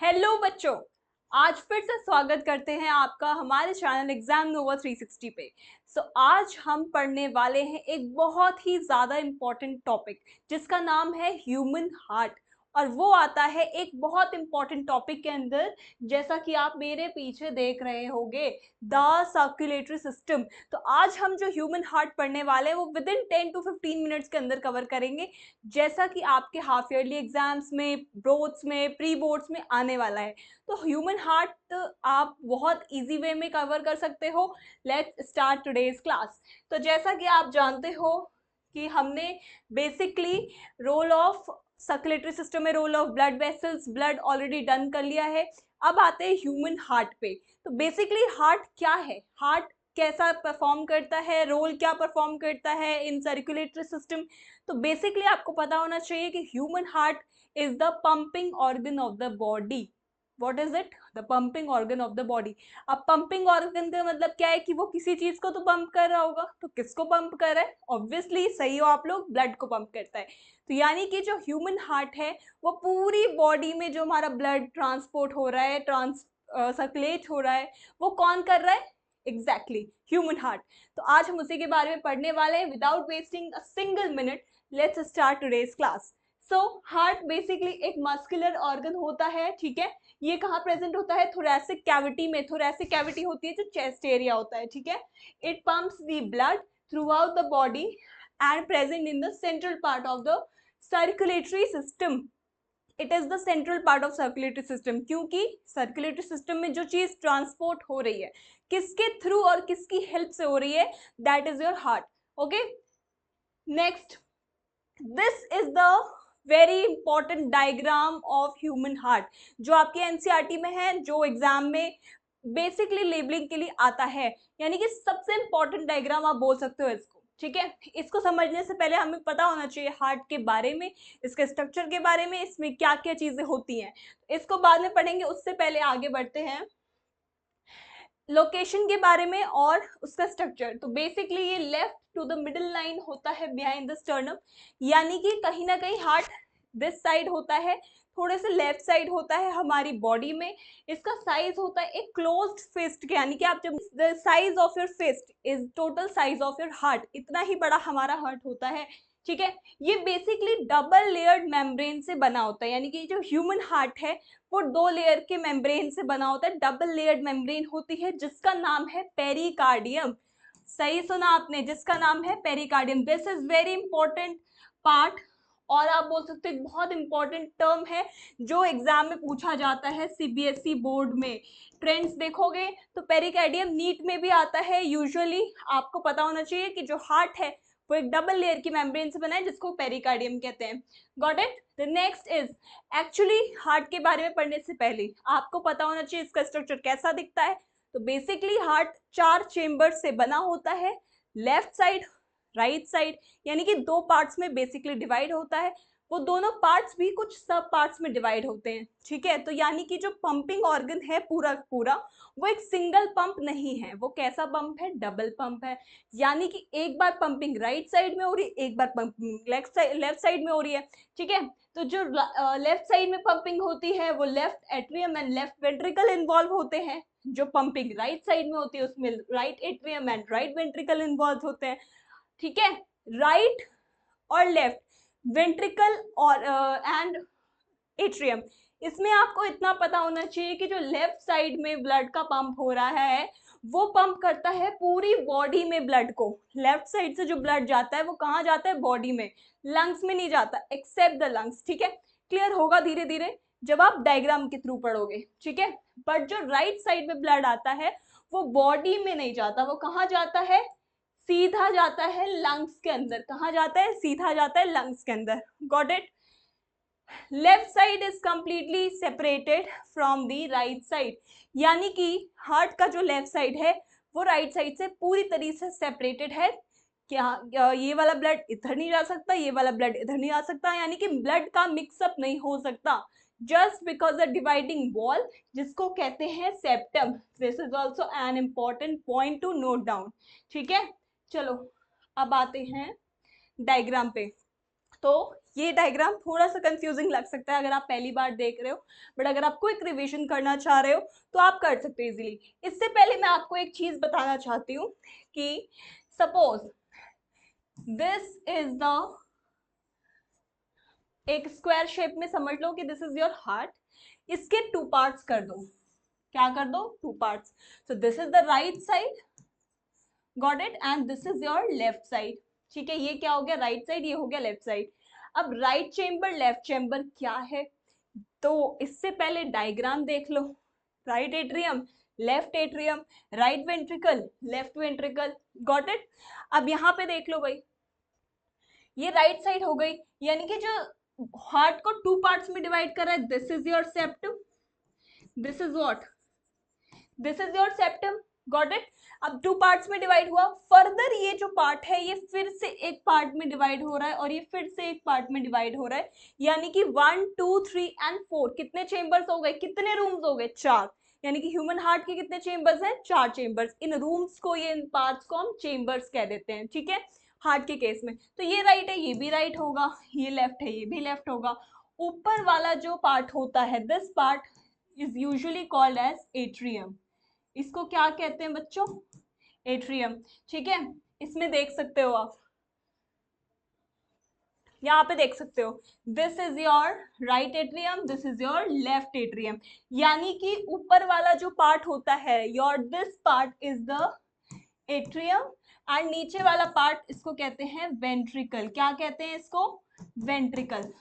Hello बच्चों, आज फिर से स्वागत करते हैं आपका हमारे चैनल एग्जाम नोवा 360 पे। आज हम पढ़ने वाले हैं एक बहुत ही ज़्यादा इम्पॉर्टेंट टॉपिक जिसका नाम है ह्यूमन हार्ट। और वो आता है एक बहुत इम्पॉर्टेंट टॉपिक के अंदर, जैसा कि आप मेरे पीछे देख रहे होंगे, द सर्कुलेटरी सिस्टम। तो आज हम जो ह्यूमन हार्ट पढ़ने वाले हैं वो विद इन 10 to 15 मिनट्स के अंदर कवर करेंगे, जैसा कि आपके हाफ ईयरली एग्जाम्स में, बोर्ड्स में, प्री बोर्ड्स में आने वाला है। तो ह्यूमन हार्ट आप बहुत इजी वे में कवर कर सकते हो। Let's start today's class. तो जैसा कि आप जानते हो कि हमने basically role of circulatory system में role of blood vessels, blood already done कर लिया है। अब आते हैं ह्यूमन हार्ट पे। तो बेसिकली हार्ट क्या है, हार्ट कैसा परफॉर्म करता है, रोल क्या परफॉर्म करता है इन सर्कुलेटरी सिस्टम। तो बेसिकली आपको पता होना चाहिए कि human heart is the pumping organ of the body. What is it? The pumping organ of the body. अब पंपिंग ऑर्गन का मतलब क्या है कि वो किसी चीज को तो पंप कर रहा होगा, तो किसको पंप कर रहा है? ऑब्वियसली सही हो आप लोग, ब्लड को पंप करता है। तो यानी कि जो ह्यूमन हार्ट है वो पूरी बॉडी में जो हमारा ब्लड ट्रांसपोर्ट हो रहा है, सर्कुलेट हो रहा है, वो कौन कर रहा है? Exactly human heart. तो आज हम उसी के बारे में पढ़ने वाले हैं। Without wasting a single minute, let's start today's class. Heart basically एक मस्कुलर ऑर्गन होता है, ठीक है। ये कहाँ प्रेजेंट होता है? थोरैसिक कैविटी में। थोरैसिक कैविटी होती है जो चेस्ट एरिया होता है, ठीक है। It pumps the blood through out the body and present in the central part of the circulatory system. It is the central part of circulatory system, क्योंकि circulatory system में जो चीज ट्रांसपोर्ट हो रही है किसके थ्रू और किसकी हेल्प से हो रही है? That is your heart. Okay, next, this is the very important diagram of human heart, जो आपके एनसीईआरटी में है, जो एग्जाम में बेसिकली लेबलिंग के लिए आता है। यानी कि सबसे इंपॉर्टेंट डायग्राम आप बोल सकते हो इसको, ठीक है। इसको समझने से पहले हमें पता होना चाहिए हार्ट के बारे में, इसके स्ट्रक्चर के बारे में, इसमें क्या क्या चीजें होती हैं। इसको बाद में पढ़ेंगे, उससे पहले आगे बढ़ते हैं लोकेशन के बारे में और उसका स्ट्रक्चर। तो बेसिकली ये left to the middle line होता है बिहाइंड द स्टर्नम, यानी कि कहीं ना कहीं हार्ट दिस साइड होता है, थोड़े से लेफ्ट साइड होता है हमारी बॉडी में। इसका साइज होता है एक क्लोज्ड फिस्ट के, यानी कि आप जब the size of your fist is total size of your heart, इतना ही बड़ा हमारा हार्ट होता है, ठीक है। ये बेसिकली डबल लेयर्ड मेम्ब्रेन से बना होता है, यानी कि जो ह्यूमन हार्ट है वो 2 लेयर के मेम्ब्रेन से बना होता है। डबल लेयर्ड मेम्ब्रेन होती है जिसका नाम है पेरिकार्डियम। सही सुना आपने, जिसका नाम है pericardium. This is very important part, और आप बोल सकते हो बहुत इंपॉर्टेंट टर्म है जो एग्जाम में पूछा जाता है सीबीएसई बोर्ड में। ट्रेंड्स देखोगे तो पेरिकार्डियम नीट में भी आता है यूजुअली। आपको पता होना चाहिए कि जो हार्ट है वो एक डबल लेयर की मेम्ब्रेन से बना है जिसको पेरिकार्डियम कहते हैं। Got it? The next is, actually heart के बारे में पढ़ने से पहले आपको पता होना चाहिए इसका स्ट्रक्चर कैसा दिखता है। तो बेसिकली हार्ट 4 चेम्बर से बना होता है, लेफ्ट साइड, राइट साइड, यानी कि 2 पार्ट्स में बेसिकली डिवाइड होता है। वो दोनों पार्ट्स भी कुछ सब पार्ट्स में डिवाइड होते हैं, ठीक है। तो यानी कि जो पंपिंग ऑर्गन है पूरा पूरा, वो एक सिंगल पंप नहीं है, वो कैसा पंप है? डबल पंप है। यानी कि एक बार पंपिंग राइट साइड में हो रही है, एक बार पंपिंग लेफ्ट साइड में हो रही है, ठीक है। तो जो लेफ्ट साइड में पंपिंग होती है वो left atrium and left ventricle involve होते हैं। जो पंपिंग राइट साइड में होती है उसमें right atrium and right ventricle involve होते हैं, ठीक है। राइट और लेफ्ट वेंट्रिकल और एंड एट्रियम, इसमें आपको इतना पता होना चाहिए कि जो लेफ्ट साइड में ब्लड का पंप हो रहा है वो पंप करता है पूरी बॉडी में ब्लड को। लेफ्ट साइड से जो ब्लड जाता है वो कहाँ जाता है? बॉडी में, लंग्स में नहीं जाता, एक्सेप्ट द लंग्स, ठीक है। क्लियर होगा धीरे धीरे जब आप डायग्राम के थ्रू पढ़ोगे, ठीक है। बट जो राइट साइड में ब्लड आता है वो बॉडी में नहीं जाता, वो कहाँ जाता है? सीधा जाता है लंग्स के अंदर। कहाँ जाता है? सीधा जाता है लंग्स के अंदर। Got it? Left side is completely separated from the right side, यानी कि हार्ट का जो लेफ्ट साइड है वो राइट साइड से पूरी तरीके से सेपरेटेड है। क्या ये वाला ब्लड इधर नहीं जा सकता, ये वाला ब्लड इधर नहीं आ सकता, यानी कि ब्लड का मिक्सअप नहीं हो सकता, just because the dividing wall जिसको कहते हैं septum. This is also an important point two note down, ठीक है। चलो अब आते हैं डायग्राम पे। तो ये डायग्राम थोड़ा सा कंफ्यूजिंग लग सकता है अगर आप पहली बार देख रहे हो, बट अगर आप क्विक रिवीजन करना चाह रहे हो तो आप कर सकते हो इजीली। इससे पहले मैं आपको एक चीज बताना चाहती हूँ कि सपोज दिस इज द, एक स्क्वायर शेप में समझ लो कि दिस इज योर हार्ट, इसके टू पार्ट्स कर दो। क्या कर दो? Two parts. So this is the right side, got it, and this is your left side. ठीक है, ये क्या हो गया? राइट साइड, ये हो गया लेफ्ट साइड। अब राइट चेम्बर लेफ्ट चेम्बर क्या है, तो इससे पहले डायग्राम देख लो। Right atrium, left atrium, right ventricle, left ventricle, got it. अब यहां पे देख लो भाई, ये राइट साइड हो गई, यानी कि जो हार्ट को टू पार्ट्स में डिवाइड कर रहा है, this is your septum, this is what, this is your septum, got it. अब टू पार्ट्स में डिवाइड हुआ, फर्दर ये जो पार्ट है ये फिर से एक पार्ट में डिवाइड हो रहा है और ये फिर से एक पार्ट में डिवाइड हो रहा है, यानी कि 1 2 3 एंड 4 कितने चेंबर्स हो गए, कितने रूम्स हो गए? 4। यानी कि ह्यूमन हार्ट के कितने चेंबर्स हैं? 4 चेंबर्स। इन रूम्स को, ये इन पार्ट्स को हम चेंबर्स कह देते हैं, ठीक है, हार्ट के केस में। तो ये राइट है, ये भी राइट होगा, ये लेफ्ट है, ये भी लेफ्ट होगा। ऊपर वाला जो पार्ट होता है, this part is usually called as atrium. इसको क्या कहते हैं बच्चों? एट्रियम। ठीक है, इसमें देख सकते हो आप, यहाँ पे देख सकते हो, this is your right atrium, this is your left atrium. यानी कि ऊपर वाला जो पार्ट होता है, your this part is the atrium, and नीचे वाला पार्ट इसको कहते हैं वेंट्रिकल। क्या कहते हैं इसको? वेंट्रिकल।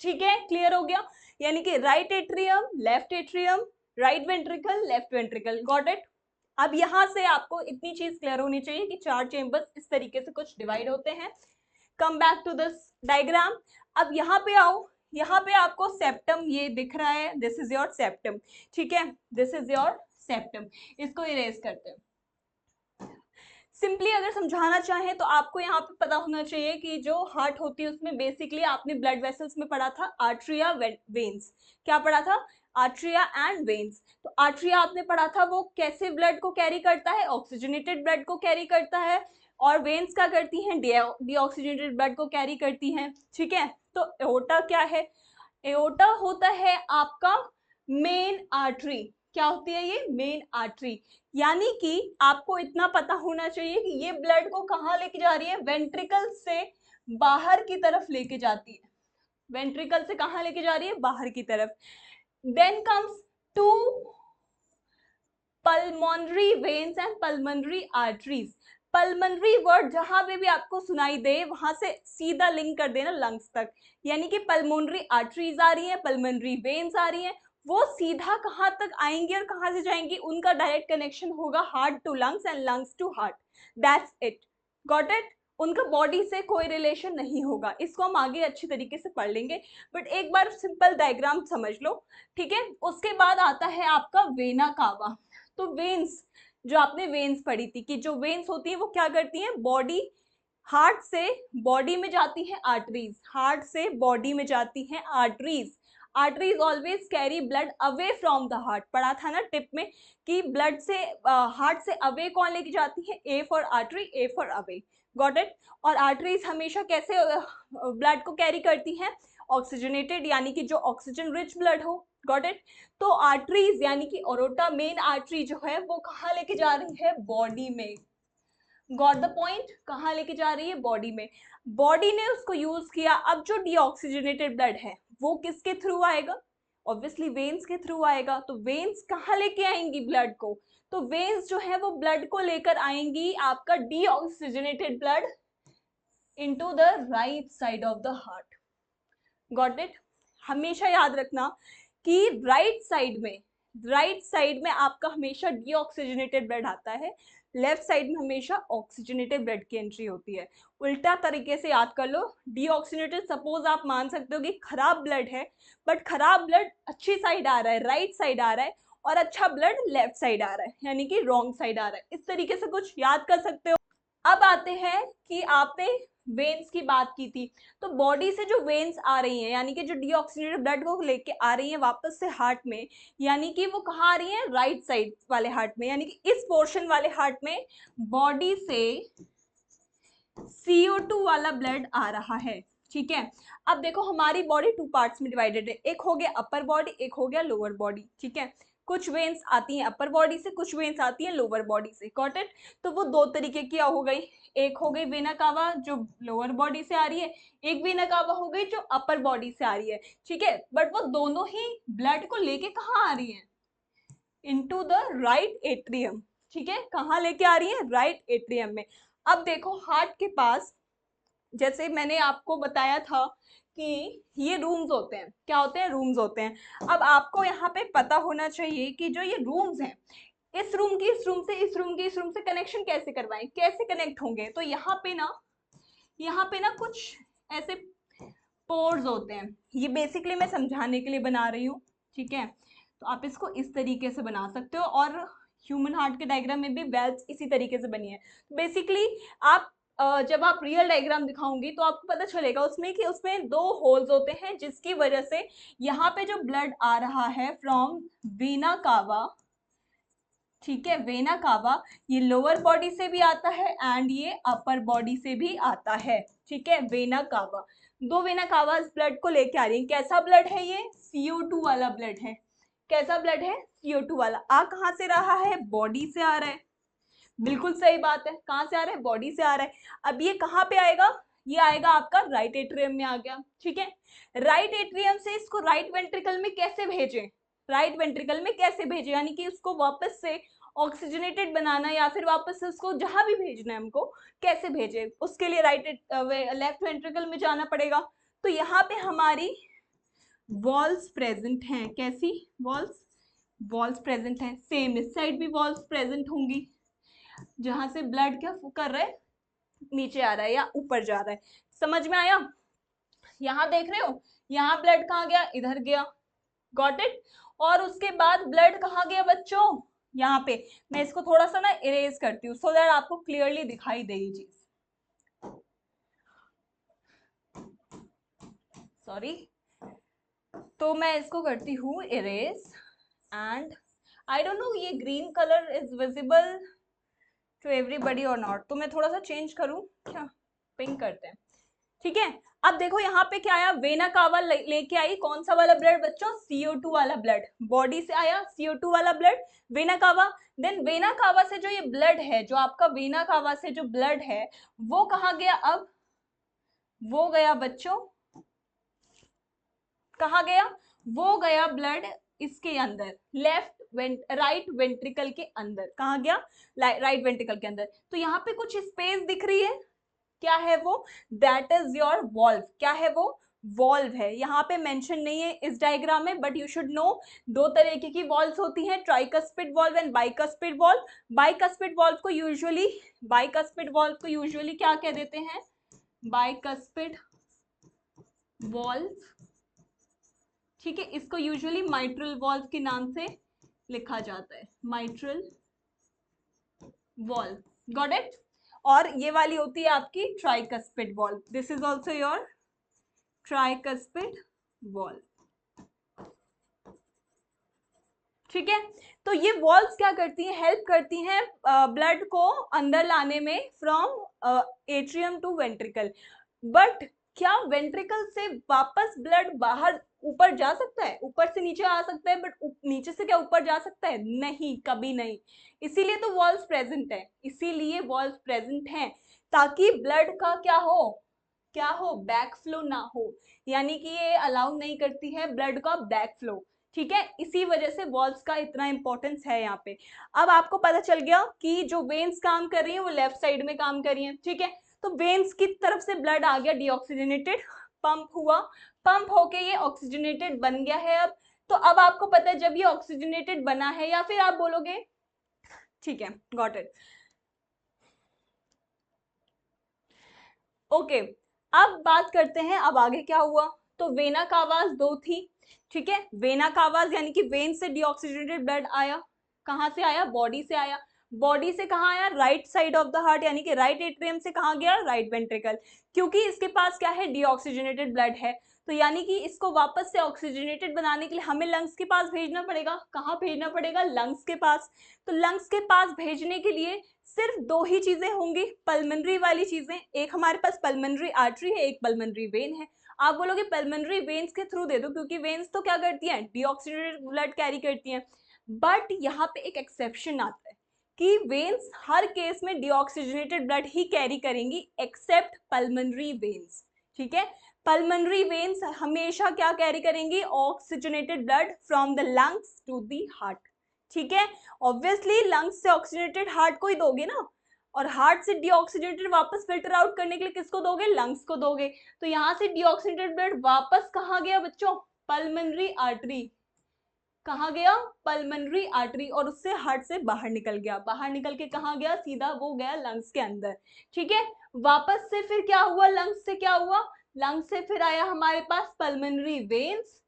ठीक है, क्लियर हो गया? यानी कि right atrium, left atrium, right ventricle, left ventricle, got it. अब यहां से आपको इतनी चीज क्लियर होनी चाहिए कि 4 चेंबर्स इस तरीके से कुछ डिवाइड होते हैं। Come back to this diagram. अब यहाँ पे आओ, यहाँ पे आपको सेप्टम ये दिख रहा है, दिस इज योर सेप्टम। ठीक है, दिस इज योर सेप्टम। इसको इरेज करते हैं। सिंपली अगर समझाना चाहें तो आपको यहाँ पे पता होना चाहिए कि जो हार्ट होती है उसमें बेसिकली आपने ब्लड वेसल्स में पढ़ा था आर्टरिया वेन्स। क्या पढ़ा था? आर्टरिया एंड वेन्स। तो आर्टरिया आपने पढ़ा था, वो कैसे ब्लड को कैरी करता है? ऑक्सीजनेटेड ब्लड को कैरी करता है। और वेन्स क्या करती हैं? डीऑक्सीजनेटेड ब्लड को कैरी करती हैं। ठीक है, तो एओर्टा क्या है? एओर्टा होता है आपका मेन आर्टरी। क्या होती है ये? Main artery. यानी कि आपको इतना पता होना चाहिए कि ये ब्लड को कहाँ लेके जा रही है? वेंट्रिकल से बाहर की तरफ लेके जाती है। वेंट्रिकल से कहाँ लेके जा रही है? बाहर की तरफ। Then comes to pulmonary veins and pulmonary arteries. Pulmonary word जहां पे भी आपको सुनाई दे वहां से सीधा लिंक कर देना लंग्स तक। यानी कि पल्मोनरी आर्टरीज आ रही हैं, पल्मोनरी वेन्स आ रही हैं, वो सीधा कहाँ तक आएंगी और कहाँ से जाएंगी? उनका डायरेक्ट कनेक्शन होगा heart to lungs and lungs to heart. That's it, got it. उनका बॉडी से कोई रिलेशन नहीं होगा। इसको हम आगे अच्छी तरीके से पढ़ लेंगे, बट एक बार सिंपल डायग्राम समझ लो। ठीक है, उसके बाद आता है आपका वेना कावा। तो वेन्स, जो आपने वेन्स पढ़ी थी कि जो वेन्स होती है वो क्या करती हैं? बॉडी, हार्ट से बॉडी में जाती है आर्टरीज, हार्ट से बॉडी में जाती हैं arteries. Arteries always carry blood away from the heart. पढ़ा था ना टिप में कि ब्लड से हार्ट से अवे कौन लेके जाती है? A for artery, A for away, got it. और आर्टरीज हमेशा कैसे ब्लड को कैरी करती हैं? ऑक्सीजनेटेड, यानी कि जो ऑक्सीजन रिच ब्लड हो, गॉट इट। तो आर्टरीज यानी कि ओरोटा मेन आर्टरी जो है वो कहाँ लेके जा रही है? बॉडी में। Got the point? कहाँ लेके जा रही है? बॉडी में। बॉडी ने उसको यूज किया। अब जो डीऑक्सीजनेटेड ब्लड है वो किसके थ्रू आएगा? ऑब्वियसली वेन्स के थ्रू आएगा। तो वेन्स कहाँ लेके आएंगी ब्लड को? तो वेन्स जो है वो ब्लड को लेकर आएंगी आपका deoxygenated blood into the right side of the heart. Got it? हमेशा याद रखना कि राइट साइड में आपका हमेशा डीऑक्सीजनेटेड ब्लड आता है, लेफ्ट साइड में हमेशा ऑक्सीजनेटेड ब्लड की एंट्री होती है। उल्टा तरीके से याद कर लो, डीऑक्सीजनेटेड सपोज आप मान सकते हो कि खराब ब्लड है, बट खराब ब्लड अच्छी साइड आ रहा है, राइट साइड आ रहा है, और अच्छा ब्लड लेफ्ट साइड आ रहा है, यानी कि रॉन्ग साइड आ रहा है। इस तरीके से कुछ याद कर सकते हो। अब आते हैं कि आपने वेन्स की बात की थी, तो बॉडी से जो वेन्स आ रही हैं, यानी कि जो डीऑक्सीजनेटेड ब्लड को लेके आ रही हैं वापस से हार्ट में, यानी कि वो कहाँ आ रही हैं? राइट साइड वाले हार्ट में, यानी कि इस पोर्शन वाले हार्ट में बॉडी से CO2 वाला ब्लड आ रहा है। ठीक है। अब देखो हमारी बॉडी टू पार्ट्स में डिवाइडेड है, एक हो गया अपर बॉडी, एक हो गया लोअर बॉडी, ठीक है। कुछ वेन्स आती हैं अपर बॉडी से, कुछ वेन्स आती हैं लोअर बॉडी से, गॉट इट। तो वो दो तरीके की हो गई, एक हो गई वेना कावा जो लोअर बॉडी से आ रही है, एक वेना कावा हो गई जो अपर बॉडी से आ रही है, ठीक है। बट वो दोनों ही ब्लड को लेके कहाँ आ रही है, इनटू द राइट एट्रियम, ठीक है। कहाँ लेके आ रही है, राइट एट्रियम में। अब देखो हार्ट के पास, जैसे मैंने आपको बताया था कि ये रूम्स होते हैं, क्या होते हैं, रूम्स होते हैं। अब आपको यहाँ पे पता होना चाहिए कि जो ये रूम्स हैं, इस रूम की इस रूम से, इस रूम की इस रूम से कनेक्शन कैसे करवाएं, कैसे कनेक्ट होंगे। तो यहाँ पे ना कुछ ऐसे पोर्स होते हैं, ये बेसिकली मैं समझाने के लिए बना रही हूँ, ठीक है। तो आप इसको इस तरीके से बना सकते हो, और ह्यूमन हार्ट के डायग्राम में भी वेल्व्स इसी तरीके से बनी है। बेसिकली आप जब आप रियल डायग्राम दिखाऊंगी तो आपको पता चलेगा उसमें कि उसमें दो होल्स होते हैं, जिसकी वजह से यहाँ पे जो ब्लड आ रहा है फ्रॉम वेना कावा, ठीक है, वेना कावा, ये लोअर बॉडी से भी आता है एंड ये अपर बॉडी से भी आता है, ठीक है। वेना कावा, दो वेना कावा ब्लड को लेके आ रही है। कैसा ब्लड है ये, CO2 वाला ब्लड है। कैसा ब्लड है, CO2 वाला। आ कहाँ से रहा है, बॉडी से आ रहा है, बिल्कुल सही बात है, कहाँ से आ रहा है, बॉडी से आ रहा है। अब ये कहाँ पे आएगा, ये आएगा आपका राइट एट्रियम में आ गया, ठीक है। राइट एट्रियम से इसको राइट वेंट्रिकल में कैसे भेजें, राइट वेंट्रिकल में कैसे भेजें, यानी कि उसको वापस से ऑक्सीजनेटेड बनाना या फिर वापस से उसको जहां भी भेजना है हमको, कैसे भेजे, उसके लिए लेफ्ट वेंट्रिकल में जाना पड़ेगा। तो यहाँ पे हमारी वॉल्स प्रेजेंट हैं, कैसी वॉल्स, वॉल्स प्रेजेंट हैं। सेम इस साइड भी वॉल्स प्रेजेंट होंगी, जहां से ब्लड क्या कर रहा है, नीचे आ रहा है या ऊपर जा रहा है। समझ में आया, यहाँ देख रहे हो, यहाँ ब्लड कहाँ गया, इधर गया, गॉट इट। और उसके बाद ब्लड कहाँ गया बच्चों, यहाँ पे। मैं इसको थोड़ा सा ना इरेज करती हूँ सो दैट आपको क्लियरली दिखाई दे ये चीज, सॉरी। तो मैं इसको करती हूँ erase, and I don't know ये green colour is visible to everybody और नॉट, तो मैं थोड़ा सा चेंज करूँ क्या, पिंक करते हैं, ठीक है। अब देखो यहाँ पे क्या आया, वेना कावा लेके आई कौन सा वाला ब्लड बच्चों, CO2 वाला ब्लड, बॉडी से आया CO2 वाला blood, vena cava. Then vena cava से जो ये ब्लड है, जो आपका वेना कावा से जो ब्लड है वो कहाँ गया, अब वो गया बच्चों, कहाँ गया, वो गया ब्लड इसके अंदर, राइट वेंट्रिकल के अंदर, कहाँ गया, राइट वेंट्रिकल के अंदर। तो यहाँ पे कुछ स्पेस दिख रही है, क्या है वो, दैट इज योर वॉल्व, क्या है वो, वॉल्व है। यहाँ पे मेंशन नहीं है इस डायग्राम में, बट यू शुड नो दो तरीके की वॉल्व्स होती हैं, tricuspid valve and bicuspid valve. Bicuspid valve को यूजुअली क्या कह देते हैं, बाइकस्पिड वॉल्व, ठीक है। इसको यूजुअली माइट्रल वॉल्व के नाम से लिखा जाता है, माइट्रल वॉल्व, गॉट इट। और ये वाली होती है आपकी tricuspid valve, this is also your tricuspid valve, ठीक है। तो ये वॉल्व्स क्या करती हैं, हेल्प करती हैं ब्लड को अंदर लाने में from atrium to ventricle. But क्या वेंट्रिकल से वापस ब्लड बाहर ऊपर जा सकता है, ऊपर से नीचे आ सकता है, बट नीचे से क्या ऊपर जा सकता है, नहीं, कभी नहीं। इसीलिए तो वॉल्व्स प्रेजेंट है, इसीलिए वॉल्व्स प्रेजेंट हैं, ताकि ब्लड का क्या हो, बैक फ्लो ना हो, यानी कि ये अलाउ नहीं करती है ब्लड का बैक फ्लो, ठीक है। इसी वजह से वॉल्व्स का इतना इंपॉर्टेंस है यहाँ पे। अब आपको पता चल गया कि जो वेन्स काम कर रही है वो लेफ्ट साइड में काम कर रही है, ठीक है। तो वेन्स की तरफ से ब्लड आ गया डीऑक्सीजनेटेड, पंप हुआ, पंप होके ये ऑक्सीजनेटेड बन गया है। अब तो अब आपको पता है जब ये ऑक्सीजनेटेड बना है, या फिर आप बोलोगे, ठीक है, गॉट इट, ओके। अब बात करते हैं अब आगे क्या हुआ। तो वेना कावाज दो थी, ठीक है, वेना कावाज यानी कि वेन से डीऑक्सीजनेटेड ब्लड आया, कहां से आया, बॉडी से आया, बॉडी से कहां आया, right side of the heart, यानी कि राइट एट्रियम से कहां गया, राइट वेंट्रिकल, क्योंकि इसके पास क्या है, डीऑक्सीजनेटेड ब्लड है। तो यानी कि इसको वापस से ऑक्सीजनेटेड बनाने के लिए हमें लंग्स के पास भेजना पड़ेगा। कहाँ भेजना पड़ेगा? लंग्स के पास। तो लंग्स के पास भेजने के लिए सिर्फ दो ही चीजें होंगी, पल्मोनरी वाली चीजें। एक हमारे पास पल्मोनरी आर्टरी है, एक पल्मोनरी वेन है। आप बोलोगे पल्मोनरी वेन्स के थ्रू दे दो, क्योंकि वेन्स तो क्या करती हैं? डीऑक्सीजनेटेड ब्लड कैरी करती हैं। बट यहाँ पे एक एक्सेप्शन आता है कि वेन्स हर केस में डीऑक्सीजनेटेड ब्लड ही कैरी करेंगी एक्सेप्ट पल्मोनरी वेन्स। ठीक है, पल्मोनरी वेन्स हमेशा क्या कैरी करेंगी? Oxygenated blood from the lungs to the heart. ठीक है, ऑब्वियसली लंग्स से ऑक्सीजनेटेड हार्ट को ही दोगे ना, और हार्ट से डीऑक्सीजनेटेड वापस फिल्टर आउट करने के लिए किसको दोगे? लंग्स को दोगे। तो यहाँ से डीऑक्सीजनेटेड ब्लड वापस कहाँ गया बच्चों? Pulmonary artery. कहाँ गया? पल्मोनरी आर्टरी, और उससे हार्ट से बाहर निकल गया। बाहर निकल के कहाँ गया? सीधा वो गया लंग्स के अंदर। ठीक है, वापस से फिर क्या हुआ? लंग्स से क्या हुआ? लंग्स से फिर आया हमारे पास पल्मोनरी वेन्स,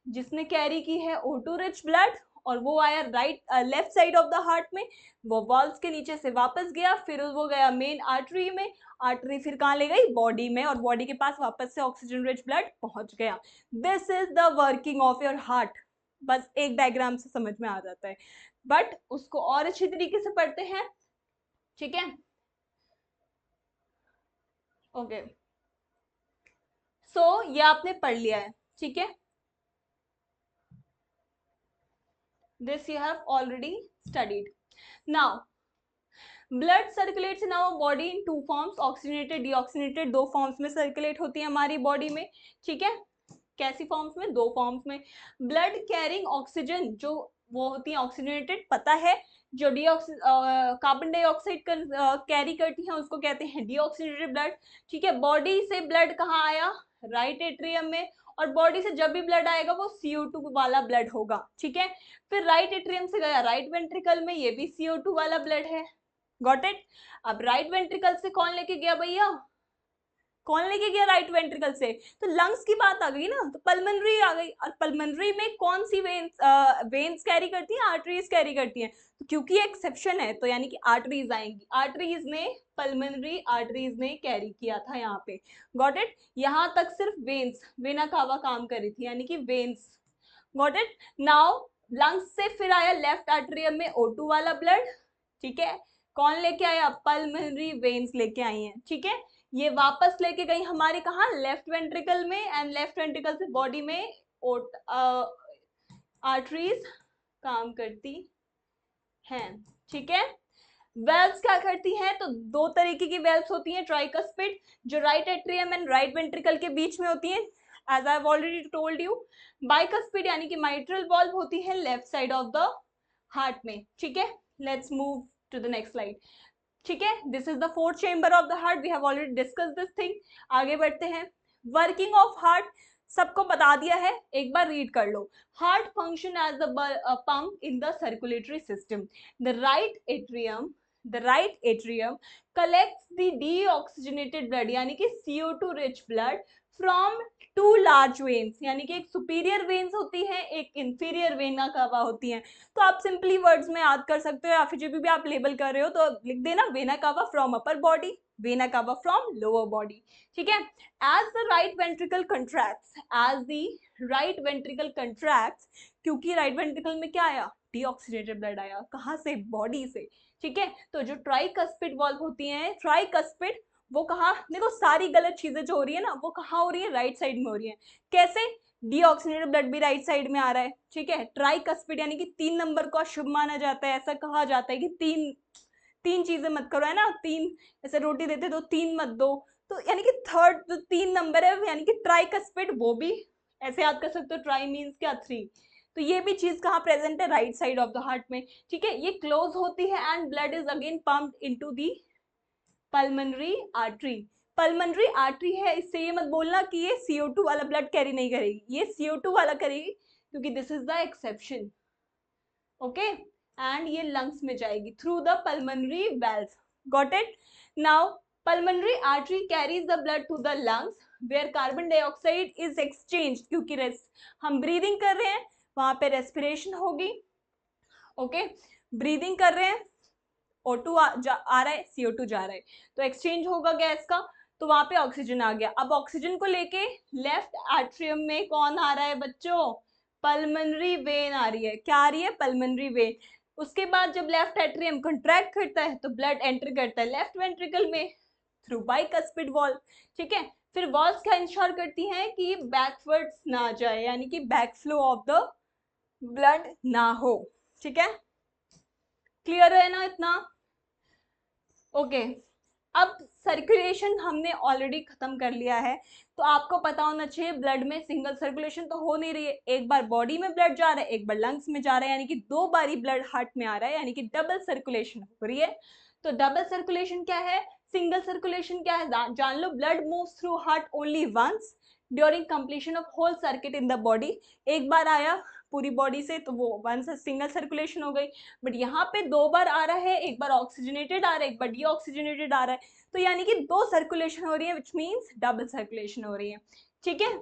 जिसने कैरी की है O2 रिच ब्लड, और वो आया left side of the heart में, वो वॉल्स के नीचे से वापस गया, फिर वो गया मेन आर्टरी में। आर्टरी फिर कहाँ ले गई? बॉडी में, और बॉडी के पास वापस से ऑक्सीजन रिच ब्लड पहुंच गया। This is the working of your heart. बस एक डायग्राम से समझ में आ जाता है, बट उसको और अच्छी तरीके से पढ़ते हैं। ठीक है, ओके, सो ये आपने पढ़ लिया है। ठीक है, this you have already studied. Now blood circulates in our body in two forms, oxygenated, deoxygenated, दो फॉर्म्स में सर्कुलेट होती है हमारी बॉडी में। ठीक है, कैसी फॉर्म्स में? दो फॉर्म्स में। ब्लड कैरिंग ऑक्सीजन, जो वो होती है ऑक्सीजनेटेड, पता है, जो कार्बन डाइऑक्साइड कैरी करती है उसको कहते हैं डीऑक्सीजनेटेड ब्लड। ठीक है, बॉडी से ब्लड कहाँ आया? राइट एट्रियम में, और बॉडी से जब भी ब्लड आएगा वो CO2 वाला ब्लड होगा। ठीक है, फिर राइट एट्रियम से गया राइट वेंट्रिकल में, ये भी CO2 वाला ब्लड है। Got it? अब राइट वेंट्रिकल से कौन लेके गया भैया? कौन लेके गया राइट वेंट्रिकल से? तो लंग्स की बात आ गई ना, तो पल्मोनरी आ गई। और पल्मोनरी में कौन सी वेन्स कैरी करती हैं? आर्टरीज कैरी करती हैं। तो क्योंकि एक्सेप्शन है, तो यानी कि आर्टरीज आएंगी। आर्टरीज ने, पल्मोनरी आर्टरीज ने कैरी किया था यहाँ पे। Got it? यहाँ तक सिर्फ वेन्स, वेना कावा काम कर रही थी, यानी कि veins. Got it? Now lungs से फिर आया लेफ्ट आर्टरियम में O2 वाला ब्लड। ठीक है, कौन लेके आया? पल्मोनरी वेन्स लेके आई हैं। ठीक है, ये वापस लेके गई हमारे कहा? लेफ्ट वेंट्रिकल में, एंड लेफ्ट वेंट्रिकल से बॉडी में आर्टरीज काम करती हैं। ठीक है, वेल्व्स क्या करती हैं? तो दो तरीके की वेल्व्स होती हैं, ट्राइकस्पिड, जो right atrium and right ventricle के बीच में होती हैं, as I have already told you. Bicuspid यानी कि माइट्रल वॉल्व होती है left side of the heart में। ठीक है, let's move to the next slide. ठीक है, this is the fourth chamber of the heart, we have already discuss this thing. आगे बढ़ते हैं। वर्किंग ऑफ हार्ट सबको बता दिया है, एक बार रीड कर लो। Heart function as the pump in the circulatory system. The right atrium collects the deoxygenated blood यानी कि CO2 rich blood from two large veins, यानी कि एक सुपीरियर वेन्स होती है, एक इंफीरियर वेना कावा होती है। तो आप सिंपली वर्ड्स में याद कर सकते हो, या फिर जब भी आप लेबल कर रहे हो तो लिख देना vena cava from upper body, vena cava from lower body. ठीक है, एज द राइट वेंट्रिकल कंट्रैक्ट्स, क्योंकि राइट वेंट्रिकल में क्या आया? डीऑक्सीजेनेटेड ब्लड आया। कहाँ से? बॉडी से। ठीक है, तो जो ट्राइकस्पिड वॉल्व होती है, ट्राइकस्पिड, वो कहाँ? देखो सारी गलत चीजें जो हो रही है ना, वो कहाँ हो रही है? राइट साइड में हो रही है। कैसे? डीऑक्सीजनेटेड ब्लड भी राइट साइड में आ रहा है। ठीक है, ट्राइकस्पिड यानी कि 3 नंबर को शुभ माना जाता है। ऐसा कहा जाता है कि तीन चीजें मत करो, है ना, तीन, ऐसे रोटी देते तो तीन मत दो, तो यानी कि थर्ड जो 3 नंबर है, यानी कि ट्राइकस्पिड, वो भी ऐसे याद कर सकते हो। ट्राई मीन्स क्या? 3। तो ये भी चीज कहाँ प्रेजेंट है? Right side of the heart में। ठीक है, ये क्लोज होती है and blood is again pumped into the pulmonary artery. Pulmonary artery है, इससे ये मत बोलना कि ये CO2 वाला ब्लड कैरी नहीं करेगी, ये CO2 वाला करेगी, क्योंकि this is the exception. Okay, and ये लंग्स में जाएगी through the pulmonary valve. Got it? Now pulmonary artery carries the blood to the lungs where carbon dioxide is exchange, क्योंकि हम ब्रीदिंग कर रहे हैं, वहां पे रेस्पिरेशन होगी। ओके, ब्रीदिंग कर रहे हैं, O2 आ रहा है, CO2 जा रहा है, तो एक्सचेंज होगा गैस का। तो वहां पे ऑक्सीजन आ गया। अब ऑक्सीजन को लेके लेफ्ट एट्रियम में कौन आ रहा है बच्चों? पल्मोनरी वेन आ रही है। क्या आ रही है? Pulmonary vein. उसके बाद जब लेफ्ट एट्रियम कंट्रैक्ट करता है तो ब्लड एंटर करता है लेफ्ट वेंट्रिकल में थ्रू बाइकस्पिड वॉल्व। ठीक है, फिर वॉल्व्स क्या इंश्योर करती हैं कि बैकवर्ड्स ना जाए, यानी कि back flow of the blood ना हो। ठीक है, क्लियर है ना इतना? ओके, अब सर्कुलेशन हमने ऑलरेडी खत्म कर लिया है, तो आपको पता होना चाहिए ब्लड में सिंगल सर्कुलेशन तो हो नहीं रही है, एक बार बॉडी में ब्लड जा रहा है, एक बार लंग्स में जा रहा है, यानी कि 2 बारी ब्लड हार्ट में आ रहा है, यानी कि डबल सर्कुलेशन हो रही है। तो डबल सर्कुलेशन क्या है, सिंगल सर्कुलेशन क्या है, जान लो, blood moves through heart only once during completion of whole circuit in the body. एक बार आया पूरी बॉडी से तो वो वन से सिंगल सर्कुलेशन हो गई, बट यहाँ पे 2 बार आ रहा है, एक बार ऑक्सीजनेटेड आ रहा है, एक बार डीऑक्सीजनेटेड आ रहा है, तो यानी कि 2 सर्कुलेशन हो रही है, विच मीन्स डबल सर्कुलेशन हो रही है। ठीक है,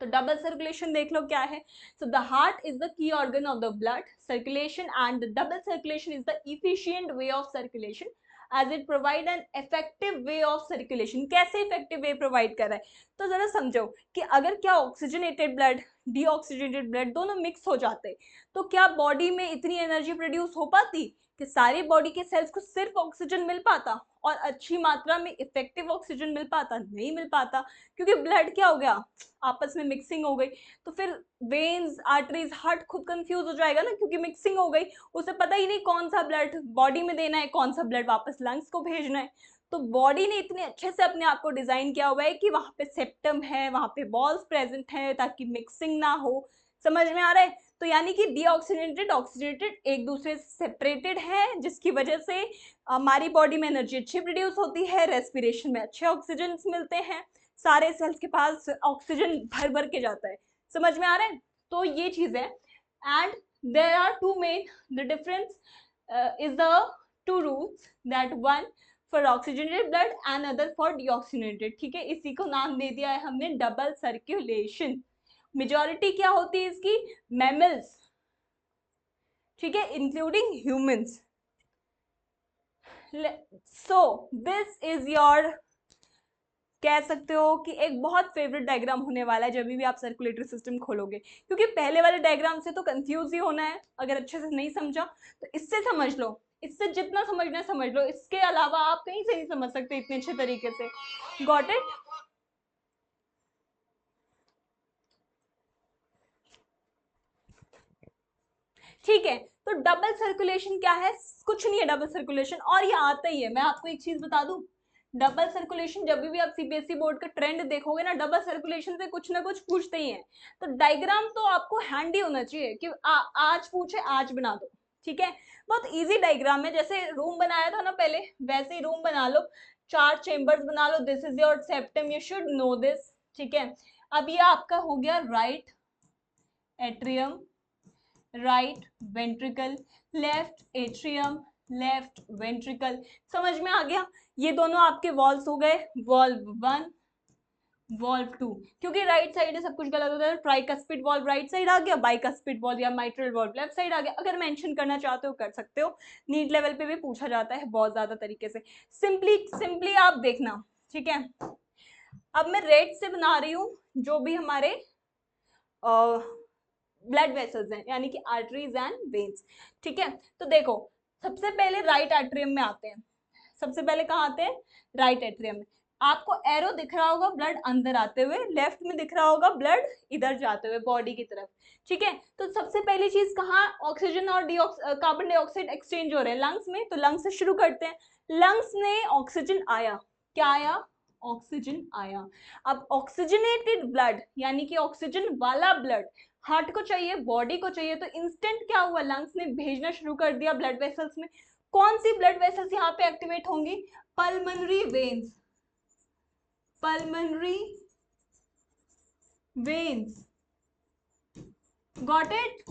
तो डबल सर्कुलेशन देख लो क्या है। So the heart is the key organ of the blood circulation and the double circulation is the efficient way of circulation as it provide an effective way of circulation. कैसे effective way provide कर रहा है, तो जरा समझो कि अगर क्या ऑक्सीजनेटेड ब्लड डीऑक्सीजनेटेड ब्लड दोनों मिक्स हो जाते तो क्या बॉडी में इतनी एनर्जी प्रोड्यूस हो पाती कि सारी बॉडी के सेल्स को सिर्फ ऑक्सीजन मिल पाता और अच्छी मात्रा में इफेक्टिव ऑक्सीजन मिल पाता? नहीं मिल पाता, क्योंकि ब्लड क्या हो गया, आपस में मिक्सिंग हो गई। तो फिर वेन्स, आर्टरीज, हार्ट खुद कंफ्यूज हो जाएगा ना, क्योंकि मिक्सिंग हो गई, उसे पता ही नहीं कौन सा ब्लड बॉडी में देना है, कौन सा ब्लड वापस लंग्स को भेजना है। तो बॉडी ने इतने अच्छे से अपने आप को डिजाइन किया हुआ है कि वहां पे सेप्टम है, वहां पे बॉल्स प्रेजेंट है, ताकि मिक्सिंग ना हो। समझ में आ रहा है? तो यानी कि डीऑक्सीजनेटेड ऑक्सीजनेटेड एक दूसरे से सेपरेटेड है, जिसकी वजह से हमारी बॉडी में एनर्जी अच्छी प्रोड्यूस होती है, रेस्पिरेशन में अच्छे ऑक्सीजन मिलते हैं, सारे सेल्स के पास ऑक्सीजन भर भर के जाता है। समझ में आ रहा है? तो ये चीज है। And there are two main, the difference is the two rules that one for oxygenated blood and other for deoxygenated. ठीक है, इसी को नाम दे दिया है हमने डबल सर्कुलेशन। मेजॉरिटी क्या होती है इसकी? मैमल्स, ठीक है, including humans. So this is your, कह सकते हो कि एक बहुत फेवरेट डायग्राम होने वाला है जब भी आप सर्कुलेटरी सिस्टम खोलोगे, क्योंकि पहले वाले डायग्राम से तो कंफ्यूज ही होना है अगर अच्छे से नहीं समझा, तो इससे समझ लो, इससे जितना समझना है समझ लो, इसके अलावा आप कहीं से नहीं समझ सकते इतने अच्छे तरीके से। Got it? ठीक है, तो डबल सर्कुलेशन क्या है? कुछ नहीं है डबल सर्कुलेशन, और ये आता ही है। मैं आपको एक चीज बता दूं, डबल सर्कुलेशन जब भी आप सीबीएसई बोर्ड का ट्रेंड देखोगे ना, डबल सर्कुलेशन से कुछ ना कुछ पूछते ही हैं। तो डायग्राम तो आपको हैंडी होना चाहिए कि आज पूछे आज बना दो। ठीक है, बहुत इजी डायग्राम है, जैसे रूम बनाया था ना पहले, वैसे ही रूम बना लो, 4 चेम्बर्स बना लो, this is your septum, you should know this. ठीक है, अब ये आपका हो गया right atrium, right ventricle, left atrium, left ventricle. समझ में आ गया? ये दोनों आपके वॉल्व्स हो गए, वॉल्व 1, वॉल्व 2, क्योंकि राइट साइड है सब कुछ गलत होता है। ट्राइकस्पिड वॉल्व राइट साइड आ गया, बाइकस्पिड वॉल्व या माइट्रल वॉल्व लेफ्ट साइड आ गया। अगर मेंशन करना चाहते हो कर सकते हो, नीट लेवल पे भी पूछा जाता है बहुत ज्यादा तरीके से। सिंपली आप देखना। ठीक है, अब मैं रेड से बना रही हूँ जो भी हमारे ब्लड वेसल्स हैं, यानी कि आर्टरीज एंड वेन्स। ठीक है, तो देखो, सबसे पहले राइट एट्रियम में आते हैं। सबसे पहले कहाँ आते हैं? राइट एट्रियम में। आपको एरो दिख रहा होगा ब्लड अंदर आते हुए, लेफ्ट में दिख रहा होगा ब्लड इधर जाते हुए बॉडी की तरफ। ठीक है, तो सबसे पहली चीज कहाँ ऑक्सीजन और कार्बन डाइऑक्साइड एक्सचेंज हो रहे हैं? लंग्स में। तो लंग्स से शुरू करते हैं। लंग्स में ऑक्सीजन आया, क्या आया? ऑक्सीजन आया। अब ऑक्सीजनेटेड ब्लड, यानी कि ऑक्सीजन वाला ब्लड हार्ट को चाहिए, बॉडी को चाहिए, तो इंस्टेंट क्या हुआ, लंग्स ने भेजना शुरू कर दिया ब्लड वेसल्स में। कौन सी ब्लड वेसल्स यहाँ पे एक्टिवेट होंगी? Pulmonary veins, pulmonary veins. Got it?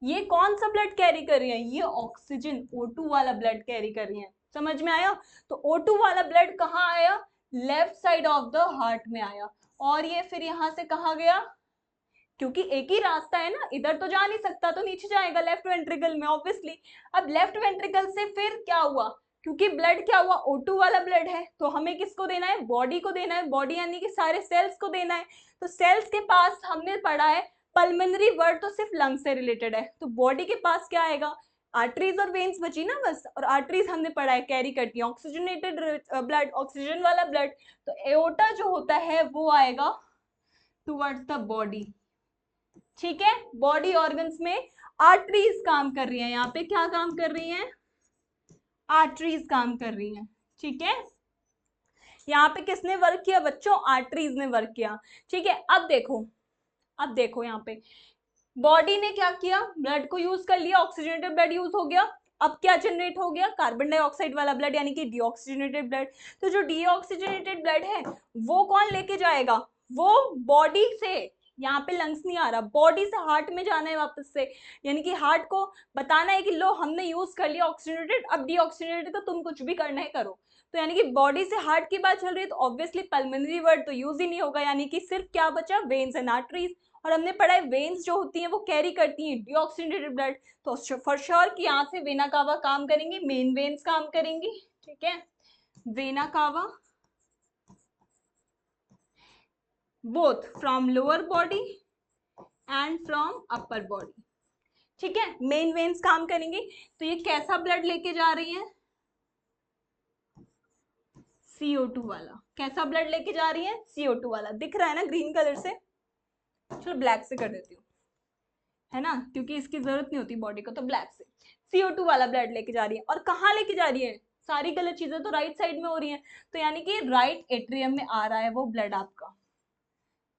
ये कौन सा ब्लड कैरी कर रही है? ये ऑक्सीजन O2 वाला ब्लड कैरी कर रही है। समझ में आया? तो O2 वाला ब्लड कहाँ आया? Left side of the heart में आया, और ये फिर यहां से कहा गया, क्योंकि एक ही रास्ता है ना, इधर तो जा नहीं सकता, तो नीचे जाएगा लेफ्ट वेंट्रिकल में ऑब्वियसली। अब लेफ्ट वेंट्रिकल से फिर क्या हुआ, क्योंकि ब्लड क्या हुआ, O2 वाला ब्लड है, तो हमें किसको देना है, बॉडी को देना है, बॉडी यानी कि सारे सेल्स को देना है। तो सेल्स के पास हमने पढ़ा है पल्मोनरी, वर्ड तो सिर्फ लंग से रिलेटेड है, तो बॉडी के पास क्या आएगा, आर्टरीज और वेन्स बची ना बस, और आर्टरीज हमने पढ़ा है कैरी करती है ऑक्सीजनेटेड ब्लड, ऑक्सीजन वाला ब्लड, तो एओर्टा जो होता है वो आएगा टुवर्ड्स द बॉडी। ठीक है, बॉडी ऑर्गन्स में आर्टरीज काम कर रही है, यहाँ पे क्या काम कर रही हैं, आर्टरीज काम कर रही हैं। ठीक है, यहाँ पे किसने वर्क किया बच्चों, आर्टरीज ने वर्क किया। ठीक है, अब देखो यहाँ पे बॉडी ने क्या किया, ब्लड को यूज कर लिया, ऑक्सीजनेटेड ब्लड यूज हो गया, अब क्या जनरेट हो गया, कार्बन डाइऑक्साइड वाला ब्लड यानी कि डीऑक्सीजनेटेड ब्लड। तो जो डीऑक्सीजनेटेड ब्लड है वो कौन लेके जाएगा, वो बॉडी से, यहाँ पे लंग्स नहीं आ रहा, बॉडी से हार्ट में जाना है वापस से, यानी कि हार्ट को बताना है कि लो हमने यूज कर लिया ऑक्सीजनेटेड, अब डीऑक्सीजनेटेड तो तुम कुछ भी करना है करो। तो यानी कि बॉडी से हार्ट की बात चल रही है, तो ऑब्वियसली पल्मोनरी वर्ड तो यूज ही नहीं होगा, यानी कि सिर्फ क्या बचा, वेन्स एंड आर्टरीज। और हमने पढ़ा है वेन्स जो होती हैं वो कैरी करती हैं डीऑक्सीजनेटेड ब्लड, तो फॉर श्योर कि यहाँ से वेना कावा काम करेंगी, मेन वेन्स काम करेंगी। ठीक है, vena cava both from lower body and from upper body. ठीक है, मेन वेन्स काम करेंगी। तो ये कैसा ब्लड लेके जा रही है, CO2 वाला। कैसा ब्लड लेके जा रही है, CO2 वाला। दिख रहा है ना ग्रीन कलर से, चलो ब्लैक से कर देती हूँ, है ना, क्योंकि इसकी जरूरत नहीं होती बॉडी को, तो ब्लैक से CO2 वाला ब्लड लेके जा रही है। और कहाँ लेके जा रही है, सारी गलत चीजें तो राइट साइड में हो रही हैं, तो यानी कि राइट एट्रियम में आ रहा है वो ब्लड आपका,